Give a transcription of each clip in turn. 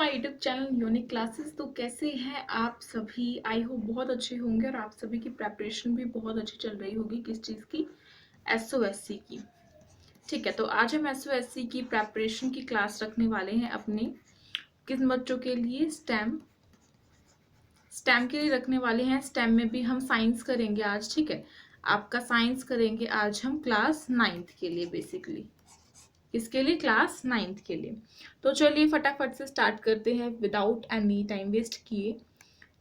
My YouTube channel unique classes. तो कैसे हैं आप सभी? आई होप बहुत अच्छे होंगे और आप सभी की प्रेपरेशन भी बहुत अच्छी चल रही होगी। किस चीज़ की? एसओएससी की। ठीक है, तो आज हम एसओएससी की प्रेपरेशन की क्लास रखने वाले हैं अपने किन बच्चों के लिए? स्टेम के लिए रखने वाले हैं। स्टेम में भी हम साइंस करेंगे आज। ठीक है, आपका साइंस करेंगे आज हम क्लास 9th के लिए बेसिकली। इसके लिए? क्लास 9th के लिए। तो चलिए फटाफट से स्टार्ट करते हैं विदाउट एनी टाइम वेस्ट किए।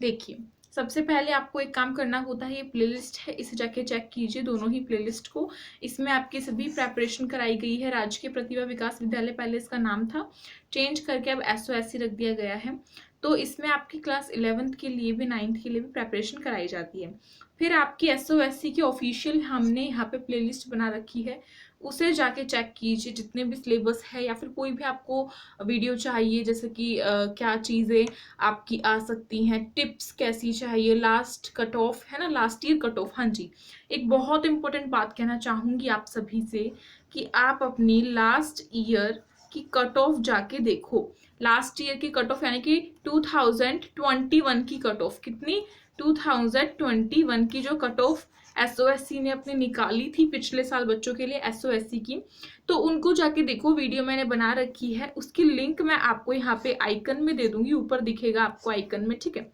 देखिए, सबसे पहले आपको एक काम करना होता है, ये प्लेलिस्ट है, इसे जाके चेक कीजिए दोनों ही प्लेलिस्ट को। इसमें आपकी सभी प्रेपरेशन कराई गई है। राजकीय प्रतिभा विकास विद्यालय पहले इसका नाम था, चेंज करके अब एसओएससी रख दिया गया है। तो इसमें आपकी क्लास 11th के लिए भी 9th के लिए भी प्रेपरेशन कराई जाती है। फिर आपकी एसओएससी की ऑफिशियल हमने यहाँ पे प्लेलिस्ट बना रखी है, उसे जाके चेक कीजिए। जितने भी सिलेबस है या फिर कोई भी आपको वीडियो चाहिए, जैसे कि क्या चीज़ें आपकी आ सकती हैं, टिप्स कैसी चाहिए, लास्ट कट ऑफ है ना, लास्ट ईयर कट ऑफ। हाँ जी, एक बहुत इंपॉर्टेंट बात कहना चाहूँगी आप सभी से कि आप अपनी लास्ट ईयर की कट ऑफ जाके देखो। लास्ट ईयर की कट ऑफ यानी कि 2021 की कट ऑफ कितनी? 2021 की जो कट ऑफ एसओएससी ने अपनी निकाली थी पिछले साल बच्चों के लिए एसओएससी की, तो उनको जाके देखो। वीडियो मैंने बना रखी है, उसकी लिंक मैं आपको यहाँ पे आइकन में दे दूंगी, ऊपर दिखेगा आपको आइकन में। ठीक है,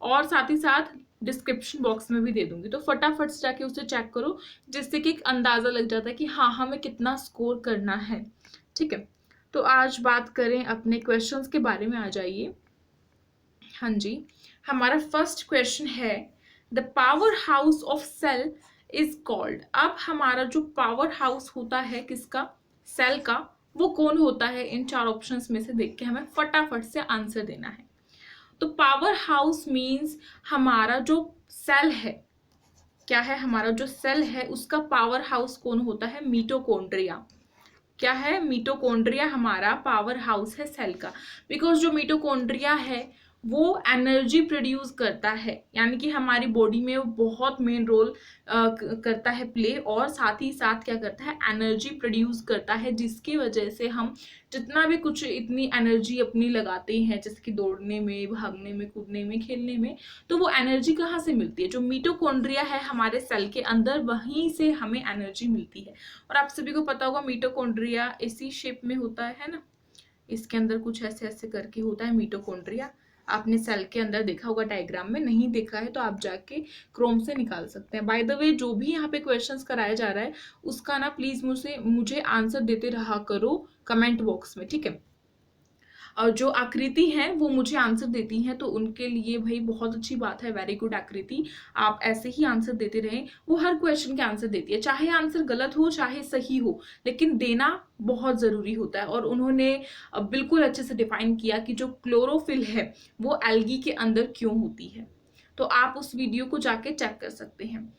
और साथ ही साथ डिस्क्रिप्शन बॉक्स में भी दे दूंगी। तो फटाफट से जाके उसे चेक करो, जिससे कि एक अंदाजा लग जाता है कि हाँ हमें कितना स्कोर करना है। ठीक है, तो आज बात करें अपने क्वेश्चंस के बारे में। आ जाइए। हाँ जी, हमारा फर्स्ट क्वेश्चन है, the power house of cell is called. अब हमारा जो पावर हाउस होता है किसका? सेल का। वो कौन होता है? इन चार ऑप्शंस में से देख के हमें फटाफट से आंसर देना है। तो पावर हाउस मीन्स हमारा जो सेल है, क्या है? हमारा जो सेल है उसका पावर हाउस कौन होता है? मिटोकॉन्ड्रिया। क्या है? मिटोकॉन्ड्रिया हमारा पावर हाउस है सेल का। बिकॉज जो मिटोकॉन्ड्रिया है वो एनर्जी प्रोड्यूस करता है, यानी कि हमारी बॉडी में वो बहुत मेन रोल करता है प्ले, और साथ ही साथ क्या करता है? एनर्जी प्रोड्यूस करता है, जिसकी वजह से हम जितना भी कुछ इतनी एनर्जी अपनी लगाते हैं, जैसे कि दौड़ने में, भागने में, कूदने में, खेलने में, तो वो एनर्जी कहाँ से मिलती है? जो मिटोकॉन्ड्रिया है हमारे सेल के अंदर, वहीं से हमें एनर्जी मिलती है। और आप सभी को पता होगा मिटोकॉन्ड्रिया इसी शेप में होता है ना, इसके अंदर कुछ ऐसे ऐसे करके होता है मिटोकॉन्ड्रिया। आपने सेल के अंदर देखा होगा डायग्राम में, नहीं देखा है तो आप जाके क्रोम से निकाल सकते हैं। बाय द वे, जो भी यहाँ पे क्वेश्चंस कराया जा रहा है उसका ना प्लीज मुझे आंसर देते रहा करो कमेंट बॉक्स में। ठीक है, और जो आकृति है वो मुझे आंसर देती हैं, तो उनके लिए भाई बहुत अच्छी बात है, वेरी गुड आकृति। आप ऐसे ही आंसर देते रहें, वो हर क्वेश्चन के आंसर देती है, चाहे आंसर गलत हो चाहे सही हो, लेकिन देना बहुत जरूरी होता है। और उन्होंने बिल्कुल अच्छे से डिफाइन किया कि जो क्लोरोफिल है वो एल्गी के अंदर क्यों होती है। तो आप उस वीडियो को जाके चेक कर सकते हैं।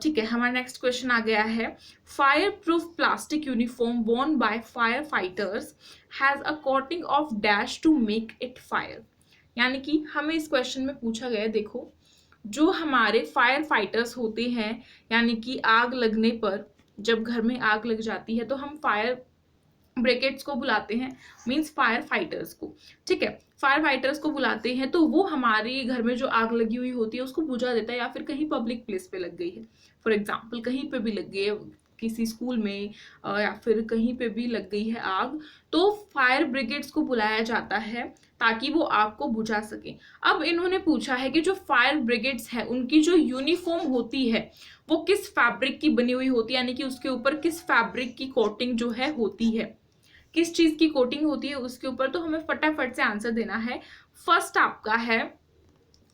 ठीक है, हमारा नेक्स्ट क्वेश्चन आ गया है, fire proof plastic uniform worn by fire fighters has a coating of dash to make it fire. यानी कि हमें इस क्वेश्चन में पूछा गया है, देखो, जो हमारे फायर फाइटर्स होते हैं, यानी कि आग लगने पर, जब घर में आग लग जाती है तो हम फायर ब्रिगेड्स को बुलाते हैं, मींस फायर फाइटर्स को। ठीक है, फायर फाइटर्स को बुलाते हैं, तो वो हमारे घर में जो आग लगी हुई होती है उसको बुझा देता है, या फिर कहीं पब्लिक प्लेस पे लग गई है, फॉर एग्जाम्पल कहीं पे भी लग गई है, किसी स्कूल में या फिर कहीं पे भी लग गई है आग, तो फायर ब्रिगेड्स को बुलाया जाता है ताकि वो आग को बुझा सके। अब इन्होंने पूछा है कि जो फायर ब्रिगेड्स है उनकी जो यूनिफॉर्म होती है वो किस फैब्रिक की बनी हुई होती है, यानी कि उसके ऊपर किस फैब्रिक की कोटिंग जो है होती है, किस चीज की कोटिंग होती है उसके ऊपर। तो हमें फटाफट से आंसर देना है। फर्स्ट आपका है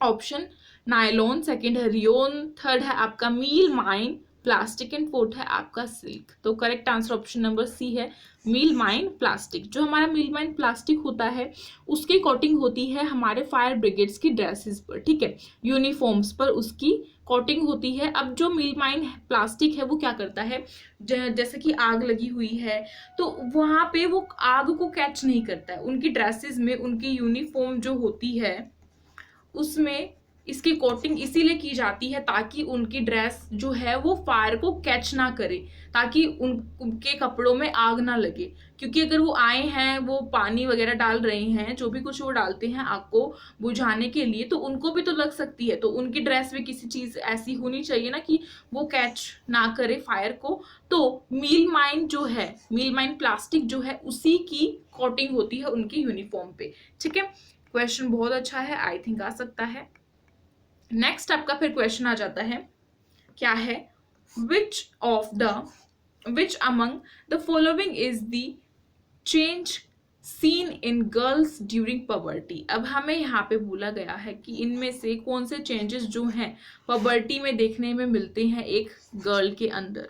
ऑप्शन नायलॉन, सेकंड है रियोन, थर्ड है आपका melamine plastic, and fourth है आपका सिल्क। तो correct answer option number C है, मील माइन प्लास्टिक। जो हमारा मील माइन प्लास्टिक होता है उसकी कोटिंग होती है हमारे फायर ब्रिगेड्स की ड्रेसेस पर। ठीक है, यूनिफॉर्म्स पर उसकी कोटिंग होती है। अब जो मील माइन प्लास्टिक है वो क्या करता है, जैसे कि आग लगी हुई है तो वहां पे वो आग को कैच नहीं करता है, उनकी ड्रेसेस में, उनकी यूनिफॉर्म जो होती है उसमें इसकी कोटिंग इसीलिए की जाती है ताकि उनकी ड्रेस जो है वो फायर को कैच ना करे, ताकि उनके कपड़ों में आग ना लगे। क्योंकि अगर वो आए हैं, वो पानी वगैरह डाल रहे हैं, जो भी कुछ वो डालते हैं आग को बुझाने के लिए, तो उनको भी तो लग सकती है। तो उनकी ड्रेस भी किसी चीज ऐसी होनी चाहिए ना कि वो कैच ना करे फायर को। तो मील माइन जो है, मील माइन प्लास्टिक जो है, उसी की कोटिंग होती है उनकी यूनिफॉर्म पे। ठीक है, क्वेश्चन बहुत अच्छा है, आई थिंक आ सकता है। नेक्स्ट आपका फिर क्वेश्चन आ जाता है, क्या है, which among the following is the change seen in girls during puberty. अब हमें यहाँ पे बोला गया है कि इनमें से कौन से चेंजेस जो हैं पबर्टी में देखने में मिलते हैं एक गर्ल के अंदर।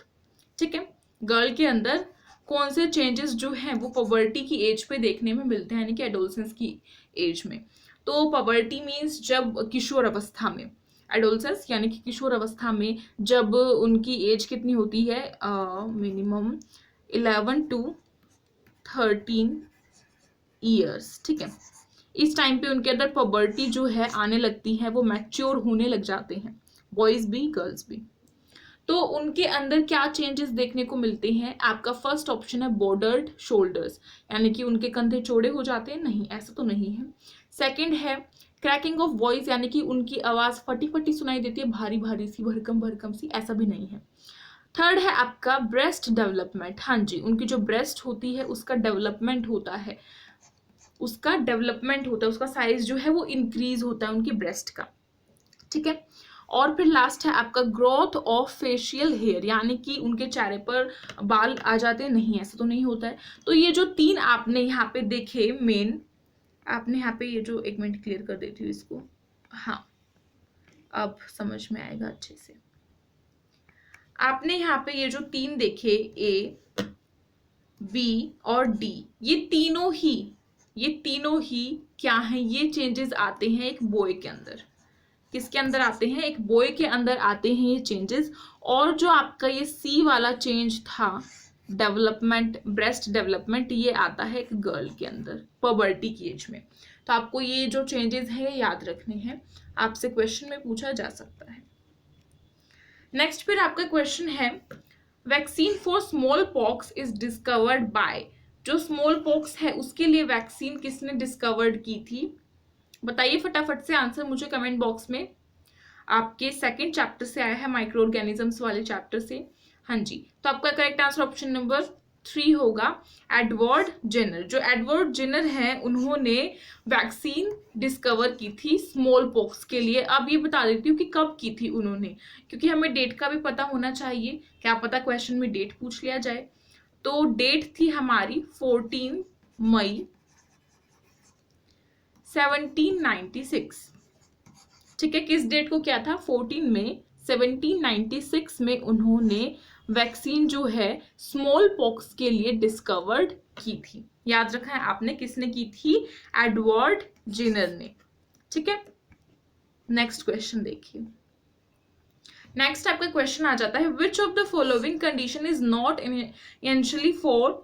ठीक है, गर्ल के अंदर कौन से चेंजेस जो हैं वो पबर्टी की एज पे देखने में मिलते हैं, यानी कि एडोलसेंस की एज में। तो पबर्टी मीन्स जब किशोर अवस्था में, एडोलसेंस यानी कि किशोर अवस्था में जब उनकी एज कितनी होती है, मिनिमम 11 to 13 ईयर्स। ठीक है, इस टाइम पे उनके अंदर पबर्टी जो है आने लगती है, वो मैच्योर होने लग जाते हैं, बॉयज भी गर्ल्स भी। तो उनके अंदर क्या चेंजेस देखने को मिलते हैं, आपका फर्स्ट ऑप्शन है बॉर्डर्ड शोल्डर्स, यानी कि उनके कंधे चौड़े हो जाते हैं, नहीं ऐसा तो नहीं है। सेकंड है क्रैकिंग ऑफ वॉइस, यानी कि उनकी आवाज फटी फटी सुनाई देती है, भारी भारी सी, भरकम भरकम सी, ऐसा भी नहीं है। थर्ड है आपका ब्रेस्ट डेवलपमेंट, हाँ जी, उनकी जो ब्रेस्ट होती है उसका डेवलपमेंट होता है, उसका साइज जो है वो इंक्रीज होता है उनकी ब्रेस्ट का। ठीक है, और फिर लास्ट है आपका ग्रोथ ऑफ फेशियल हेयर, यानी कि उनके चेहरे पर बाल आ जाते हैं, नहीं ऐसा तो नहीं होता है। तो ये जो तीन आपने यहाँ पे देखे मेन, आपने यहाँ पे ये जो, एक मिनट क्लियर कर देती हूँ इसको, हाँ अब समझ में आएगा अच्छे से। आपने यहाँ पे ये जो तीन देखे, ए बी और डी, ये तीनों ही क्या है, ये चेंजेस आते हैं एक बॉय के अंदर। किसके अंदर आते हैं, एक बॉय के अंदर आते हैं ये चेंजेस। और जो आपका ये सी वाला चेंज था, डेवलपमेंट, ब्रेस्ट डेवलपमेंट, ये आता है एक गर्ल के अंदर पबर्टी की एज में। तो आपको ये जो चेंजेस है याद रखने हैं, आपसे क्वेश्चन में पूछा जा सकता है। नेक्स्ट फिर आपका क्वेश्चन है, vaccine for small pox is discovered by, जो स्मॉल पॉक्स है उसके लिए वैक्सीन किसने डिस्कवर्ड की थी, बताइए फटाफट से आंसर मुझे कमेंट बॉक्स में। आपके सेकंड चैप्टर से आया है, माइक्रो ऑर्गेनिजम्स वाले चैप्टर से, हाँ जी। तो आपका करेक्ट आंसर ऑप्शन नंबर 3 होगा, एडवर्ड जेनर। जो एडवर्ड जेनर हैं उन्होंने वैक्सीन डिस्कवर की थी स्मॉल पॉक्स के लिए। अब ये बता देती हूँ कि कब की थी उन्होंने, क्योंकि हमें डेट का भी पता होना चाहिए, क्या पता क्वेश्चन में डेट पूछ लिया जाए। तो डेट थी हमारी 14 मई 1796। ठीक है, किस डेट को क्या था, 14 मई 1796 में उन्होंने वैक्सीन जो है स्मॉल पॉक्स के लिए डिस्कवर्ड की थी। याद रखा है आपने, किसने की थी, एडवर्ड जेनर ने। ठीक है, नेक्स्ट क्वेश्चन देखिए। नेक्स्ट आपका क्वेश्चन आ जाता है, which of the following condition is not initially for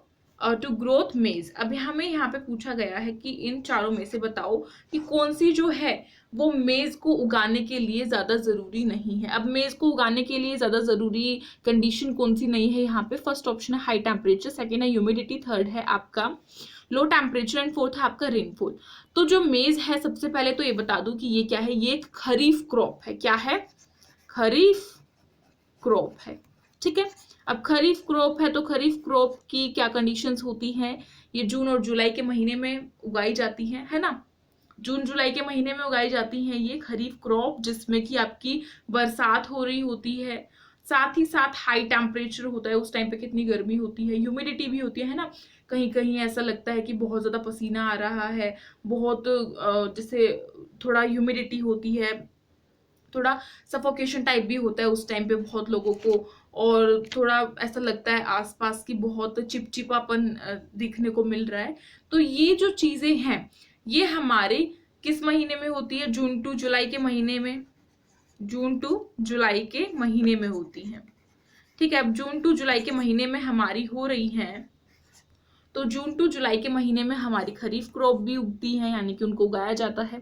to growth maize. अभी हमें यहाँ पे पूछा गया है कि इन चारों में से बताओ कि कौन सी जो है वो मेज को उगाने के लिए ज्यादा जरूरी नहीं है। अब मेज को उगाने के लिए ज्यादा जरूरी कंडीशन कौन सी नहीं है यहाँ पे, फर्स्ट ऑप्शन है हाई टेम्परेचर, सेकेंड है ह्यूमिडिटी, थर्ड है आपका लो टेम्परेचर एंड फोर्थ है आपका रेनफॉल। तो जो मेज है, सबसे पहले तो ये बता दूं कि ये क्या है, ये एक खरीफ क्रॉप है। क्या है, खरीफ क्रॉप है। ठीक है, अब खरीफ क्रॉप है तो खरीफ क्रॉप की क्या कंडीशंस होती हैं, ये जून और जुलाई के महीने में उगाई जाती है ना, जून जुलाई के महीने में उगाई जाती हैं ये खरीफ क्रॉप, जिसमें कि आपकी बरसात हो रही होती है, साथ ही साथ हाई टेम्परेचर होता है, उस टाइम पे कितनी गर्मी होती है, ह्यूमिडिटी भी होती है ना, कहीं कहीं ऐसा लगता है कि बहुत ज़्यादा पसीना आ रहा है, बहुत जैसे थोड़ा ह्यूमिडिटी होती है, थोड़ा सफोकेशन टाइप भी होता है उस टाइम पे बहुत लोगों को, और थोड़ा ऐसा लगता है आसपास की बहुत चिपचिपापन दिखने को मिल रहा है। तो ये जो चीज़ें हैं ये हमारे किस महीने में होती है, जून टू जुलाई के महीने में, जून टू जुलाई के महीने में होती हैं। ठीक है, अब जून टू जुलाई के महीने में हमारी हो रही हैं, तो जून टू जुलाई के महीने में हमारी खरीफ क्रॉप भी उगती है, यानी कि उनको उगाया जाता है।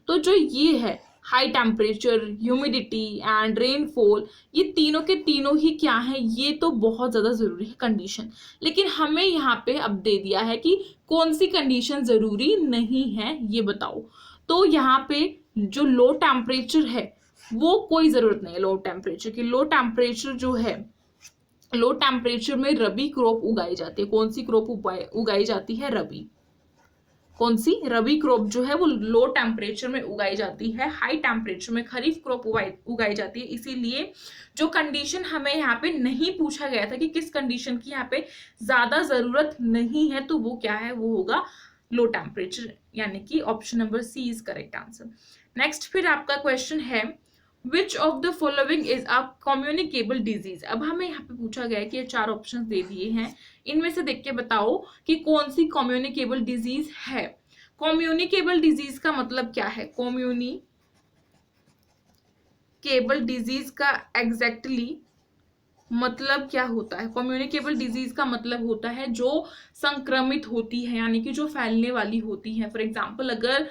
तो जो ये है high temperature, humidity and rainfall, ये तीनों के तीनों ही क्या है, ये तो बहुत ज़्यादा ज़रूरी है कंडीशन। लेकिन हमें यहाँ पे अब दे दिया है कि कौन सी कंडीशन ज़रूरी नहीं है, ये बताओ। तो यहाँ पे जो लो टेम्परेचर है वो कोई ज़रूरत नहीं है लो टेम्परेचर की। लो टेम्परेचर जो है, लो टेम्परेचर में रबी क्रॉप उगाई जाती है। कौन सी क्रॉप उगाई जाती है? रबी। कौन सी? रबी क्रॉप जो है वो लो टेम्परेचर में उगाई जाती है। हाई टेम्परेचर में खरीफ क्रॉप उगाई जाती है। इसीलिए जो कंडीशन हमें यहाँ पे नहीं पूछा गया था कि किस कंडीशन की यहाँ पे ज्यादा जरूरत नहीं है, तो वो क्या है, वो होगा लो टेम्परेचर, यानी कि option number C is correct answer. Next फिर आपका क्वेश्चन है which of the following is a communicable disease. अब हमें यहाँ पे पूछा गया है कि ये 4 ऑप्शन दे दिए हैं, इनमें से देख के बताओ कि कौन सी कम्युनिकेबल डिजीज है। कम्युनिकेबल डिजीज का मतलब क्या है? कम्युनिकेबल डिजीज का एग्जैक्टली मतलब क्या होता है? कम्युनिकेबल डिजीज का मतलब होता है जो संक्रमित होती है, यानी कि जो फैलने वाली होती है। फॉर एग्जाम्पल अगर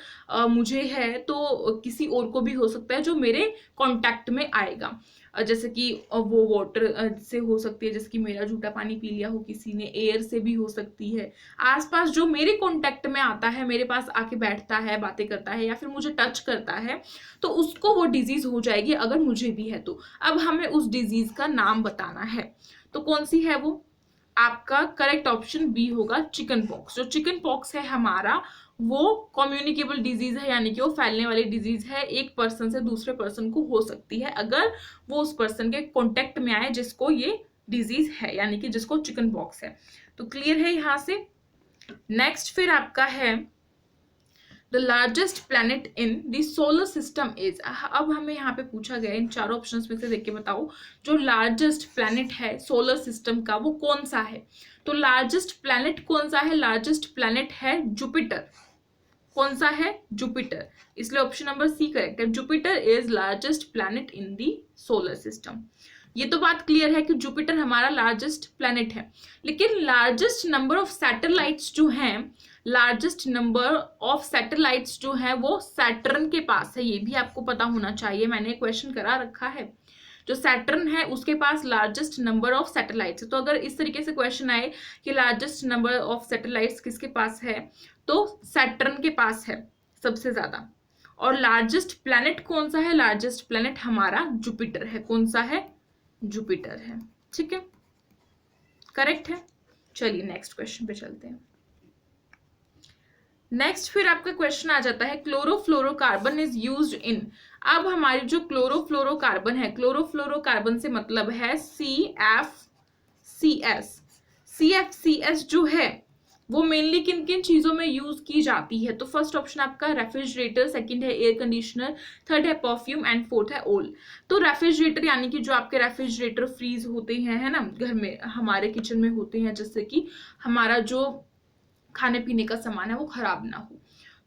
मुझे है तो किसी और को भी हो सकता है जो मेरे कांटेक्ट में आएगा। जैसे कि वो वाटर से हो सकती है, जैसे कि मेरा जूठा पानी पी लिया हो किसी ने, एयर से भी हो सकती है। आसपास जो मेरे कांटेक्ट में आता है, मेरे पास आके बैठता है, बातें करता है या फिर मुझे टच करता है, तो उसको वो डिजीज हो जाएगी अगर मुझे भी है तो। अब हमें उस डिजीज का नाम बताना है, तो कौन सी है वो? आपका करेक्ट ऑप्शन बी होगा, चिकन पॉक्स। जो चिकन पॉक्स है हमारा, वो कम्युनिकेबल डिजीज है, यानी कि वो फैलने वाली डिजीज है। एक पर्सन से दूसरे पर्सन को हो सकती है अगर वो उस पर्सन के कांटेक्ट में आए जिसको ये डिजीज है, यानी कि जिसको चिकन पॉक्स है। तो क्लियर है यहां से। नेक्स्ट फिर आपका है the largest planet in the solar system is. अब हमें यहाँ पे पूछा गया इन 4 ऑप्शंस में से देख के बताओ जो लार्जेस्ट प्लैनेट है सोलर सिस्टम का वो कौन सा है। तो लार्जेस्ट प्लैनेट कौन सा है? लार्जेस्ट प्लैनेट है जुपिटर। कौन सा है? जुपिटर। इसलिए ऑप्शन नंबर सी करेक्ट है। Jupiter is largest planet in the solar system. ये तो बात क्लियर है कि जुपिटर हमारा लार्जेस्ट प्लैनेट है, लेकिन लार्जेस्ट नंबर ऑफ सैटेलाइट्स जो हैं, लार्जेस्ट नंबर ऑफ सैटेलाइट्स जो है वो सैटर्न के पास है। ये भी आपको पता होना चाहिए, मैंने क्वेश्चन करा रखा है। जो सैटर्न है उसके पास लार्जेस्ट नंबर ऑफ सैटेलाइट्स है। तो अगर इस तरीके से क्वेश्चन आए कि लार्जेस्ट नंबर ऑफ सैटेलाइट्स किसके पास है, तो सैटर्न के पास है सबसे ज्यादा। और लार्जेस्ट प्लैनेट कौन सा है? लार्जेस्ट प्लैनेट हमारा जुपिटर है। कौन सा है? जुपिटर है। ठीक है, करेक्ट है। चलिए नेक्स्ट क्वेश्चन पे चलते हैं। नेक्स्ट फिर आपका क्वेश्चन आ जाता है क्लोरोफ्लोरोकार्बन इज यूज्ड इन। अब हमारी जो क्लोरोफ्लोरोकार्बन है, क्लोरोफ्लोरोकार्बन से मतलब है CFCS। CFCS जो है वो मेनली किन किन चीजों में यूज की जाती है? तो फर्स्ट ऑप्शन आपका रेफ्रिजरेटर, सेकंड है एयर कंडीशनर, थर्ड है परफ्यूम एंड फोर्थ है ऑयल। तो रेफ्रिजरेटर यानी कि जो आपके रेफ्रिजरेटर फ्रीज होते हैं, है ना, घर में हमारे किचन में होते हैं, जिससे कि हमारा जो खाने पीने का सामान है वो खराब ना हो,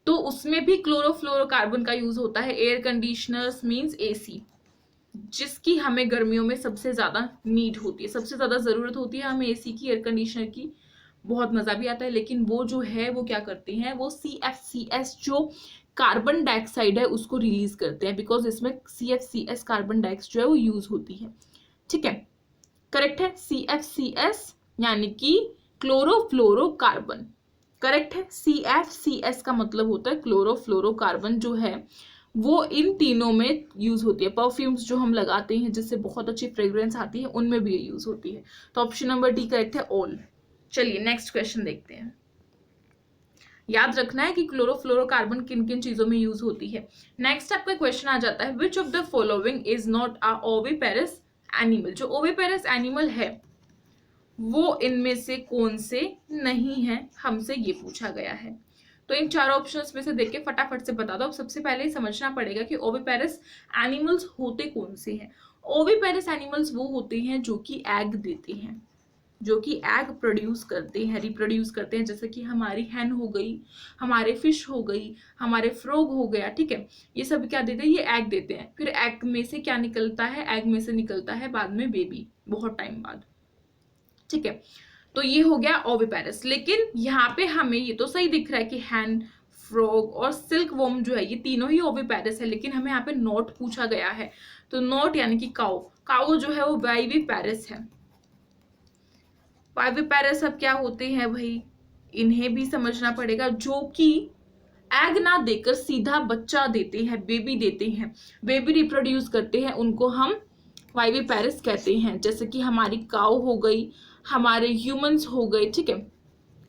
तो उसमें भी क्लोरोफ्लोरोकार्बन का यूज होता है। एयर कंडीशनर्स मींस AC, जिसकी हमें गर्मियों में सबसे ज्यादा नीड होती है, सबसे ज्यादा जरूरत होती है हमें AC की, एयर कंडीशनर की। बहुत मजा भी आता है, लेकिन वो जो है वो क्या करते हैं, वो CFCS जो कार्बन डाइऑक्साइड है उसको रिलीज करते हैं, बिकॉज इसमें CFCS कार्बन डाइऑक्साइड जो है वो यूज होती है। ठीक है, करेक्ट है। CFCS यानी कि क्लोरोफ्लोरोकार्बन, करेक्ट है। CFCS का मतलब होता है क्लोरोफ्लोरोकार्बन, जो है वो इन तीनों में यूज होती है। परफ्यूम्स जो हम लगाते हैं जिससे बहुत अच्छी फ्रेग्रेंस आती है, उनमें भी ये यूज होती है। तो ऑप्शन नंबर डी करेक्ट है, ऑल। चलिए नेक्स्ट क्वेश्चन देखते हैं। याद रखना है कि क्लोरोफ्लोरोकार्बन किन किन चीजों में यूज होती है। नेक्स्ट आपका क्वेश्चन आ जाता है which of the following is not a oviparous animal. जो ओविपेरस एनिमल है वो इनमें से कौन से नहीं है, हमसे ये पूछा गया है। तो इन 4 ऑप्शंस में से देख के फटाफट से बता दो। अब सबसे पहले समझना पड़ेगा कि ओविपेरस एनिमल्स होते कौन से हैं। ओविपेरस एनिमल्स वो होते हैं जो कि एग देते हैं, जो कि एग प्रोड्यूस करते हैं, रिप्रोड्यूस करते हैं। जैसे कि हमारी हैन हो गई, हमारे फिश हो गई, हमारे फ्रॉग हो गया, ठीक है, ये सब क्या देते हैं, ये एग देते हैं। फिर एग में से क्या निकलता है, एग में से निकलता है बाद में बेबी, बहुत टाइम बाद। ठीक है, तो ये हो गया ओविपेरस। लेकिन यहाँ पे हमें ये तो सही दिख रहा है कि हैन, फ्रॉग और सिल्क वॉर्म जो है ये तीनों ही ओविपेरस है, लेकिन हमें यहाँ पे नॉट पूछा गया है, तो नॉट यानी कि काउ, काउ जो है वो वाइविपेरस है। वाइविपेरस अब क्या होते हैं भाई, इन्हें भी समझना पड़ेगा, जो कि एग ना देकर सीधा बच्चा देते हैं, बेबी देते हैं, बेबी रिप्रोड्यूस करते हैं, उनको हम वाइविपेरस कहते हैं। जैसे कि हमारी काउ हो गई, हमारे ह्यूमंस हो गए, ठीक है,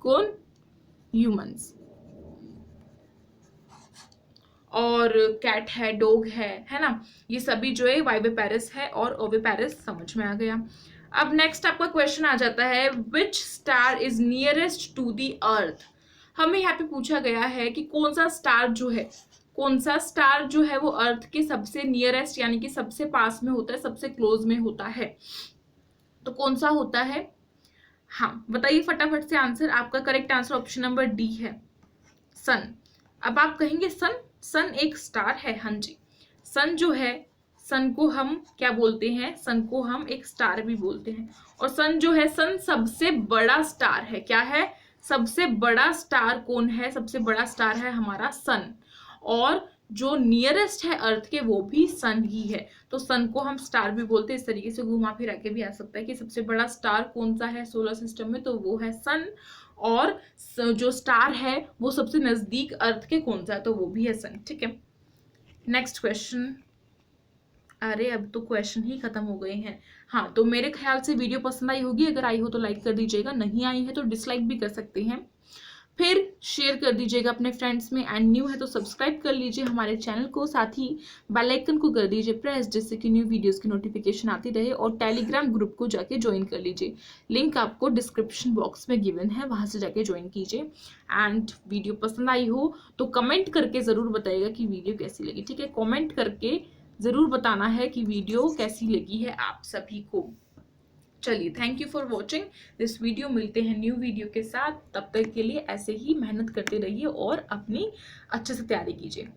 कौन, ह्यूमंस, और कैट है, डॉग है ना, ये सभी जो है वाइविपेरस है और ओविपेरस, समझ में आ गया। अब नेक्स्ट आपका क्वेश्चन आ जाता है, which star is nearest to the earth. हमें यहाँ पे पूछा गया है कि कौन सा स्टार जो है, कौन सा स्टार जो है वो अर्थ के सबसे नियरेस्ट यानी कि सबसे पास में होता है, सबसे क्लोज में होता है, तो कौन सा होता है। हाँ बताइए फटाफट से आंसर। आपका correct answer option number D है, सन। अब आप कहेंगे सन, सन एक स्टार है, हाँ जी, सन जो है, सन को हम क्या बोलते हैं, सन को हम एक स्टार भी बोलते हैं, और सन जो है, सन सबसे बड़ा स्टार है। क्या है, सबसे बड़ा स्टार कौन है, सबसे बड़ा स्टार है हमारा सन, और जो नियरेस्ट है अर्थ के वो भी सन ही है, तो सन को हम स्टार भी बोलते हैं। इस तरीके से घुमा फिरा के भी आ सकता है कि सबसे बड़ा स्टार कौन सा है सोलर सिस्टम में, तो वो है सन, और जो स्टार है वो सबसे नजदीक अर्थ के कौन सा है, तो वो भी है सन, ठीक है। नेक्स्ट क्वेश्चन, अरे अब तो क्वेश्चन ही खत्म हो गए हैं। हाँ तो मेरे ख्याल से वीडियो पसंद आई होगी, अगर आई हो तो लाइक कर दीजिएगा, नहीं आई है तो डिसलाइक भी कर सकते हैं, फिर शेयर कर दीजिएगा अपने फ्रेंड्स में, एंड न्यू है तो सब्सक्राइब कर लीजिए हमारे चैनल को, साथ ही बेल आइकन को कर दीजिए प्रेस, जिससे कि न्यू वीडियोस की नोटिफिकेशन आती रहे, और टेलीग्राम ग्रुप को जाके ज्वाइन कर लीजिए, लिंक आपको डिस्क्रिप्शन बॉक्स में गिवन है, वहां से जाके ज्वाइन कीजिए। एंड वीडियो पसंद आई हो तो कमेंट करके ज़रूर बताइएगा कि वीडियो कैसी लगी, ठीक है, कॉमेंट करके ज़रूर बताना है कि वीडियो कैसी लगी है आप सभी को। चलिए, thank you for watching this video, मिलते हैं न्यू वीडियो के साथ, तब तक के लिए ऐसे ही मेहनत करते रहिए और अपनी अच्छे से तैयारी कीजिए।